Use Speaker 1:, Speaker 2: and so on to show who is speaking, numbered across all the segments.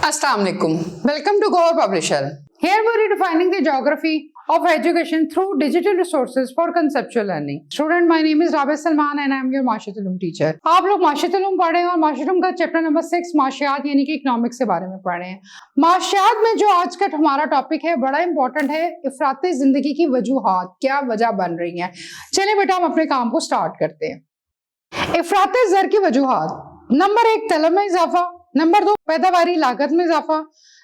Speaker 1: Assalamu alaikum. Welcome to Goa Publisher. Here we are redefining the geography of education through digital resources for conceptual learning. Student, my name is Rabia Salman and I am your Maashiat Ulum teacher. आप लोग माशियत उलूम पढ़ रहे हैं और माशियत उलूम का chapter number 6 माशियात यानी कि इकोनॉमिक्स के बारे में पढ़ रहे हैं। माशियात में जो आज का हमारा टॉपिक है बड़ा इंपॉर्टेंट है, इफराती जिंदगी की वजूहात, क्या वजह बन रही हैं। चलिए बेटा हम अपने काम को स्टार्ट करते हैं। इफराती ज़र की वजूहात, नंबर 1 तलब में इजाफा, नंबर 2 पैदावारी लागत में इजाफा,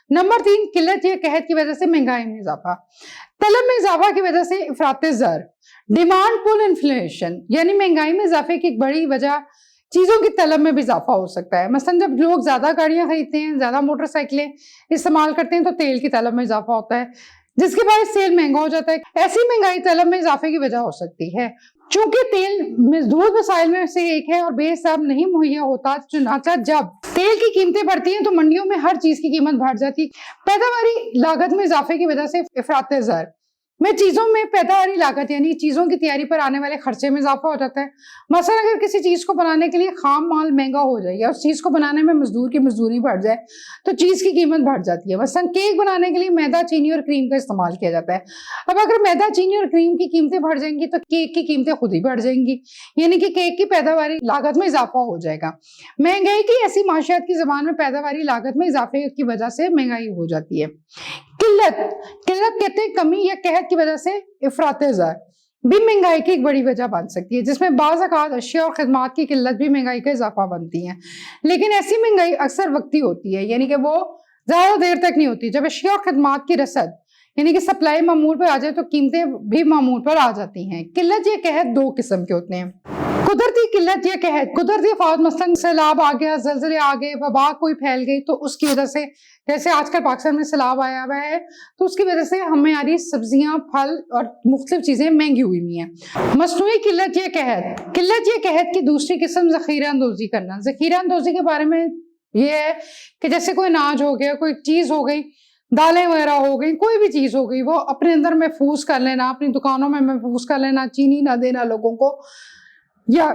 Speaker 1: नंबर 3 किल्लत या कहत की वजह से महंगाई में इजाफा। तलब में इजाफा की वजह से इफरात ज़र, डिमांड पुल इन्फ्लेशन यानी महंगाई में इजाफे की एक बड़ी वजह चीज़ों की तलब में भी इजाफा हो सकता है। मसलन जब लोग ज़्यादा गाड़ियाँ खरीदते हैं, ज़्यादा मोटरसाइकिलें इस्तेमाल करते हैं तो तेल की तलब में इजाफा होता है, जिसके बाद तेल महंगा हो जाता है। ऐसी महंगाई तलब में इजाफे की वजह हो सकती है। चूंकि तेल मजदूर वसाइल में से एक है और बेहिसाब नहीं मुहैया होता, चुनाचा जब तेल की कीमतें बढ़ती हैं तो मंडियों में हर चीज की कीमत बढ़ जाती। पैदावारी लागत में इजाफे की वजह से इफरात ज़र में चीजों में पैदावारी लागत यानी चीजों की तैयारी पर आने वाले खर्चे में इजाफा हो जाता है। मसलन अगर किसी चीज को बनाने के लिए खाम माल महंगा हो जाए या उस चीज को बनाने में मजदूर की मजदूरी बढ़ जाए तो चीज की कीमत बढ़ जाती है। मसलन केक बनाने के लिए मैदा, चीनी और क्रीम का इस्तेमाल किया जाता है। अब अगर मैदा, चीनी और क्रीम की कीमतें बढ़ जाएंगी तो केक की कीमतें खुद ही बढ़ जाएंगी, यानी कि केक की पैदावारी लागत में इजाफा हो जाएगा। महंगाई की ऐसी माशियात की जबान में पैदावारी लागत में इजाफे की वजह से महंगाई हो जाती है। किल्लत कहते हैं कमी या कहत की वजह से इफरात ज़र भी महंगाई की एक बड़ी वजह बन सकती है, जिसमें बाज़ औक़ात अशिया और खदमात की किल्लत भी महंगाई का इजाफा बनती है। लेकिन ऐसी महंगाई अक्सर वक्ती होती है, यानी कि वो ज़्यादा देर तक नहीं होती। जब अशिया और खदमात की रसद यानी कि सप्लाई मामूल पर आ जाए तो कीमतें भी मामूल पर आ जाती हैं। किल्लत या कहत दो किस्म के होते हैं। कुदरती किल्लत या कहत, कुदरती आफात मसलन सैलाब आ गया, ज़लज़ले आ गए, वबा कोई फैल गई तो उसकी वजह से, जैसे आजकल पाकिस्तान में सैलाब आया हुआ है तो उसकी वजह से हमारी सब्जियां, फल और मुख्तलिफ चीज़ें महंगी हुई हैं। मसनूई किल्लत या कहत की दूसरी किस्म ज़ख़ीरा अंदोज़ी करना। ज़ख़ीरा अंदोज़ी के बारे में ये है कि जैसे कोई अनाज हो गया, कोई चीज़ हो गई, दालें वगैरह हो गई, कोई भी चीज़ हो गई, वो अपने अंदर महफूज कर लेना, अपनी दुकानों में महफूज कर लेना, चीनी ना देना लोगों को, या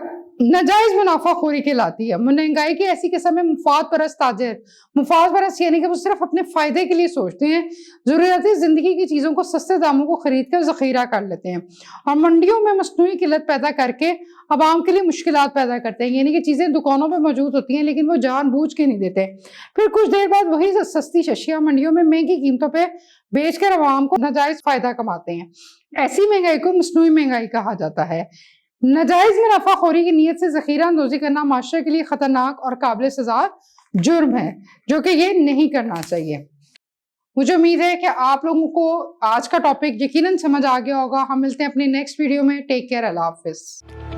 Speaker 1: नाजायज मुनाफाखोरी कहलाती है। महंगाई की ऐसी किस्म में मुफाद परस्त ताजिर, मुफाद परस्त यानी कि वो सिर्फ अपने फायदे के लिए सोचते हैं, ज़रूरती ज़िंदगी की चीज़ों को सस्ते दामों को खरीद कर ज़ख़ीरा कर लेते हैं और मंडियों में मसनूई किल्लत पैदा करके आवाम के लिए मुश्किलात पैदा करते हैं। यानी कि चीज़ें दुकानों पर मौजूद होती हैं लेकिन वो जानबूझ के नहीं देते, फिर कुछ देर बाद वही सस्ती अशिया मंडियों में महंगी कीमतों पर बेच कर आवाम को नाजायज़ फ़ायदा कमाते हैं। ऐसी महंगाई को मसनूई महंगाई कहा जाता है। नाजायज मुनाफाखोरी की नीयत से ज़ख़ीरा अंदोज़ी करना माशरे के लिए ख़तरनाक और काबिल सज़ा जुर्म है, जो कि ये नहीं करना चाहिए। मुझे उम्मीद है कि आप लोगों को आज का टॉपिक यकीनन समझ आ गया होगा। हम मिलते हैं अपने नेक्स्ट वीडियो में। टेक केयर, अल्लाह हाफ़िज़।